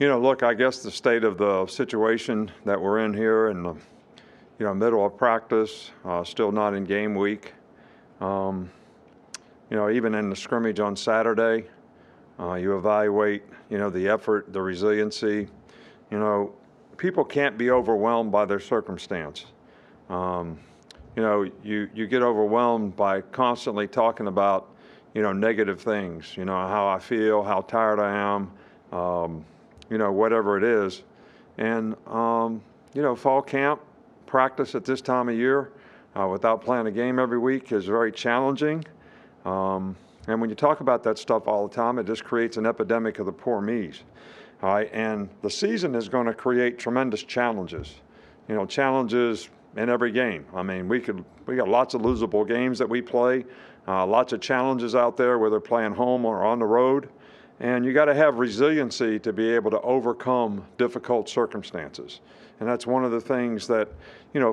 Look, I guess the state of the situation that we're in here in the, middle of practice, still not in game week. Even in the scrimmage on Saturday, you evaluate, the effort, the resiliency. People can't be overwhelmed by their circumstance. You get overwhelmed by constantly talking about, negative things, how I feel, how tired I am, whatever it is. And, fall camp, practice at this time of year without playing a game every week is very challenging. And when you talk about that stuff all the time, it just creates an epidemic of the poor me's. All right, and the season is going to create tremendous challenges. Challenges in every game. I mean, we got lots of losable games that we play, lots of challenges out there, whether playing home or on the road. And you got to have resiliency to be able to overcome difficult circumstances. And that's one of the things that,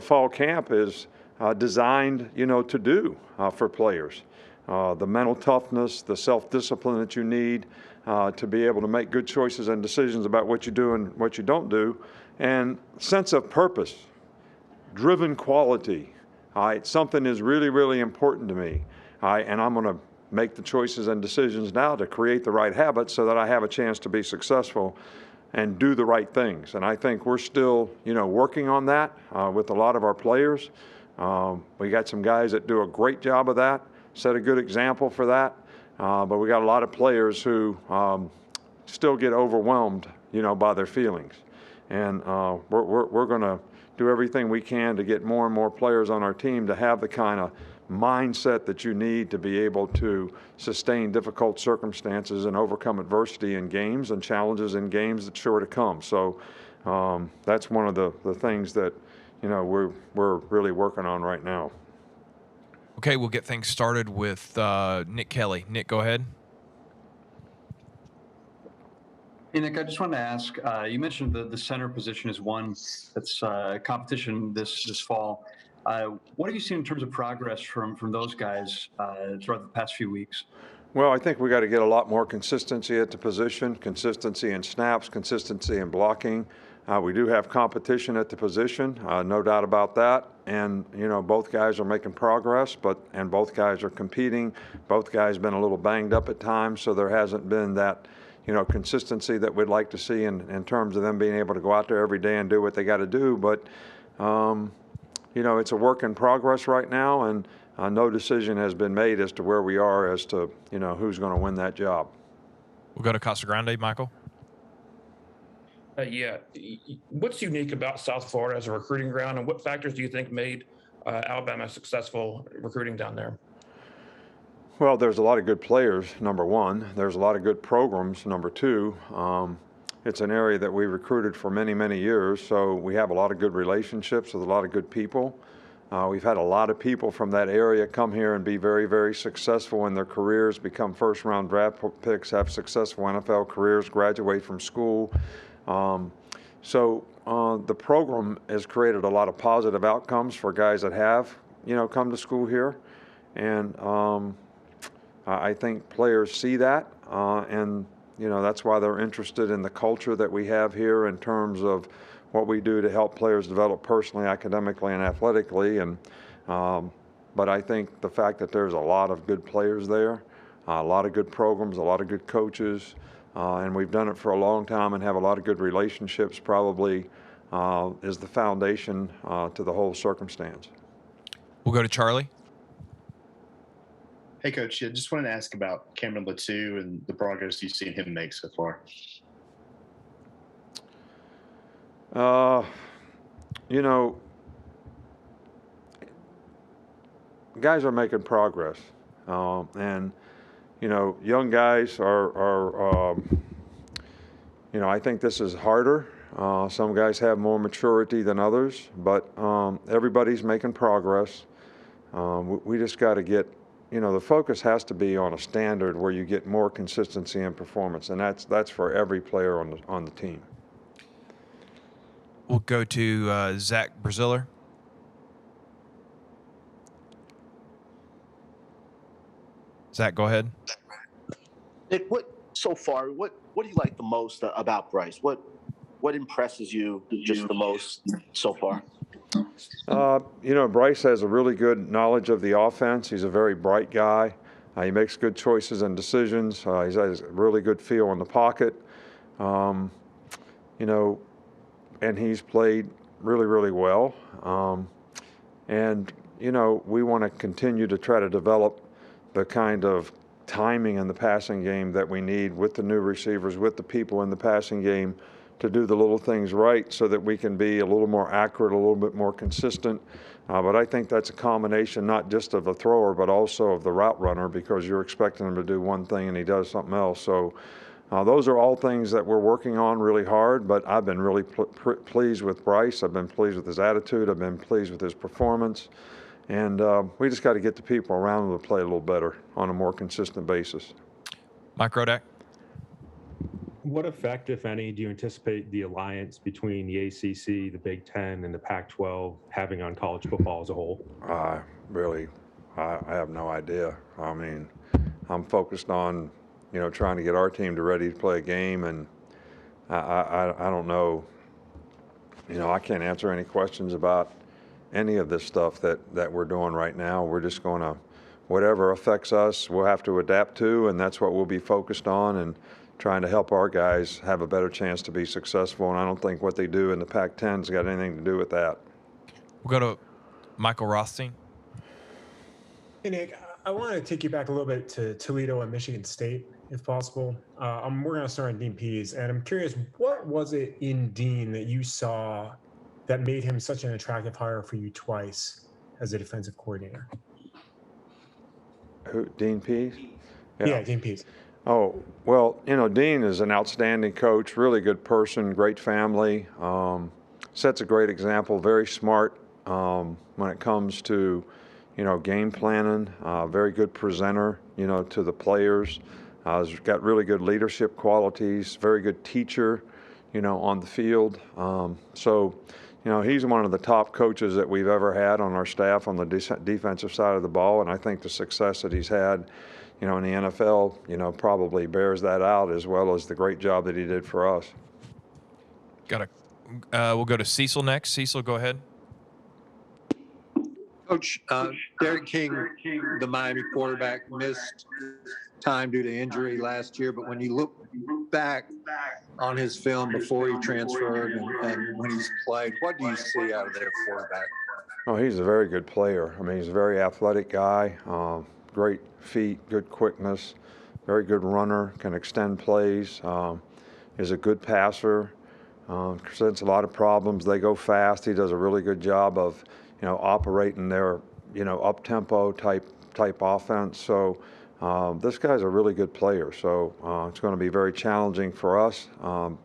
fall camp is designed, to do for players. The mental toughness, the self-discipline that you need to be able to make good choices and decisions about what you do and what you don't do, and sense of purpose, driven quality. All right, something is really, really important to me. All right, and I'm going to make the choices and decisions now to create the right habits so that I have a chance to be successful and do the right things. And I think we're still, working on that with a lot of our players. We got some guys that do a great job of that, set a good example for that. But we got a lot of players who still get overwhelmed, by their feelings. And we're going to do everything we can to get more and more players on our team to have the kind of mindset that you need to be able to sustain difficult circumstances and overcome adversity in games and challenges in games that's sure to come. So that's one of the things that, we're really working on right now. Okay, we'll get things started with Nick Kelly. Nick, go ahead. Hey, Nick, I just wanted to ask, you mentioned the center position is one that's competition this fall. What have you seen in terms of progress from those guys throughout the past few weeks? Well, I think we got to get a lot more consistency at the position, consistency in snaps, consistency in blocking. We do have competition at the position, no doubt about that. And, both guys are making progress, and both guys are competing. Both guys been a little banged up at times, so there hasn't been that, consistency that we'd like to see in terms of them being able to go out there every day and do what they got to do. But, it's a work in progress right now, and no decision has been made as to where we are as to, who's going to win that job. We'll go to Casa Grande, Michael. What's unique about South Florida as a recruiting ground, and what factors do you think made Alabama successful recruiting down there? Well, there's a lot of good players, number one. There's a lot of good programs, number two. It's an area that we recruited for many, many years, so we have a lot of good relationships with a lot of good people. We've had a lot of people from that area come here and be very, very successful in their careers, become first-round draft picks, have successful NFL careers, graduate from school. So the program has created a lot of positive outcomes for guys that have, come to school here. And I think players see that, and, that's why they're interested in the culture that we have here in terms of what we do to help players develop personally, academically, and athletically. And but I think the fact that there's a lot of good players there, a lot of good programs, a lot of good coaches, and we've done it for a long time and have a lot of good relationships probably is the foundation to the whole circumstance. We'll go to Charlie. Hey, Coach. I just wanted to ask about Cameron Latou and the progress you've seen him make so far. Guys are making progress, and young guys are I think this is harder. Some guys have more maturity than others, but everybody's making progress. We just got to get, the focus has to be on a standard where you get more consistency in performance, and that's for every player on the team. We'll go to Zach Braziller. Zach, go ahead. Nick, what so far, what do you like the most about Bryce? What impresses you just the most so far? Bryce has a really good knowledge of the offense. He's a very bright guy. He makes good choices and decisions. He has a really good feel in the pocket. And he's played really, really well. We want to continue to try to develop the kind of timing in the passing game that we need with the new receivers, with the people in the passing game, to do the little things right so that we can be a little more accurate, a little bit more consistent. But I think that's a combination not just of the thrower, but also of the route runner, because you're expecting him to do one thing and he does something else. So those are all things that we're working on really hard, but I've been really pleased with Bryce. I've been pleased with his attitude. I've been pleased with his performance. And we just got to get the people around him to play a little better on a more consistent basis. Mike Rodak. What effect, if any, do you anticipate the alliance between the ACC, the Big Ten, and the Pac-12 having on college football as a whole? I have no idea. I mean, I'm focused on, trying to get our team to ready to play a game, and I don't know. I can't answer any questions about any of this stuff that we're doing right now. We're just going to, whatever affects us, we'll have to adapt to, and that's what we'll be focused on, and trying to help our guys have a better chance to be successful. And I don't think what they do in the Pac-10 has got anything to do with that. We'll go to Michael Rothstein. Hey, Nick, I want to take you back a little bit to Toledo and Michigan State, if possible. We're going to start on Dean Pease, and I'm curious, what was it in Dean that you saw that made him such an attractive hire for you twice as a defensive coordinator? Who, Dean Pease? Yeah, Dean Pease. Oh, well, Dean is an outstanding coach, really good person, great family, sets a great example, very smart when it comes to, game planning, very good presenter, to the players. He's got really good leadership qualities, very good teacher, on the field. He's one of the top coaches that we've ever had on our staff on the defensive side of the ball, and I think the success that he's had, in the NFL, probably bears that out, as well as the great job that he did for us. We'll go to Cecil next. Cecil, go ahead. Coach, Derek King, the Miami quarterback, missed time due to injury last year, but when you look back on his film before he transferred and when he's played, what do you see out of their quarterback? Oh, he's a very good player. I mean, he's a very athletic guy, great feet, good quickness, very good runner, can extend plays, is a good passer, presents a lot of problems. They go fast. He does a really good job of, operating their, up-tempo type offense. So this guy's a really good player. So it's going to be very challenging for us, not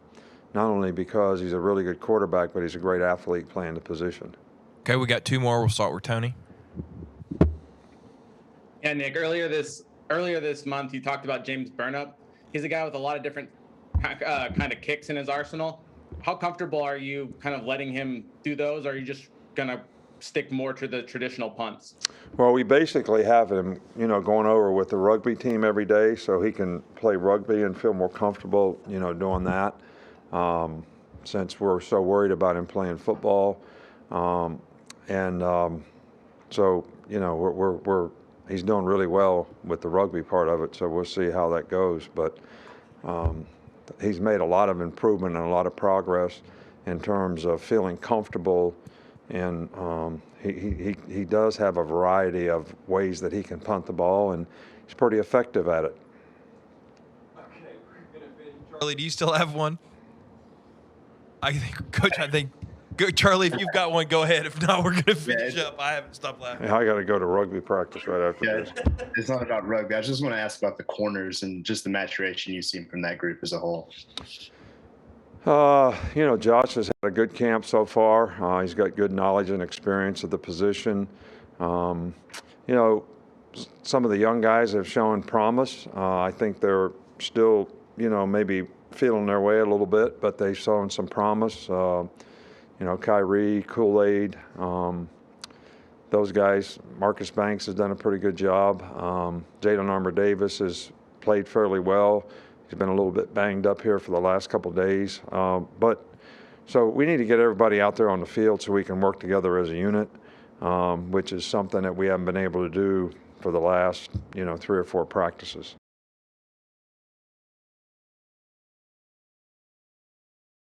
only because he's a really good quarterback, but he's a great athlete playing the position. Okay, we got two more. We'll start with Tony. Yeah, Nick, earlier this month, you talked about James Burnup. He's a guy with a lot of different kind of kicks in his arsenal. How comfortable are you kind of letting him do those? Or are you just going to stick more to the traditional punts? Well, we basically have him, going over with the rugby team every day so he can play rugby and feel more comfortable, doing that, since we're so worried about him playing football. He's doing really well with the rugby part of it, so we'll see how that goes. But he's made a lot of improvement and a lot of progress in terms of feeling comfortable, and he does have a variety of ways that he can punt the ball, and he's pretty effective at it. Okay, we're gonna finish. Charlie, do you still have one? Coach, go, Charlie, if you've got one, go ahead. If not, we're going to finish up. I haven't stopped laughing. Yeah, I got to go to rugby practice right after this. It's not about rugby. I just want to ask about the corners and just the maturation you've seen from that group as a whole. Josh has had a good camp so far. He's got good knowledge and experience of the position. Some of the young guys have shown promise. I think they're still, maybe feeling their way a little bit, but they've shown some promise. Kyrie, Kool-Aid, those guys. Marcus Banks has done a pretty good job. Jalen Armour-Davis has played fairly well. He's been a little bit banged up here for the last couple of days. So we need to get everybody out there on the field so we can work together as a unit, which is something that we haven't been able to do for the last, 3 or 4 practices.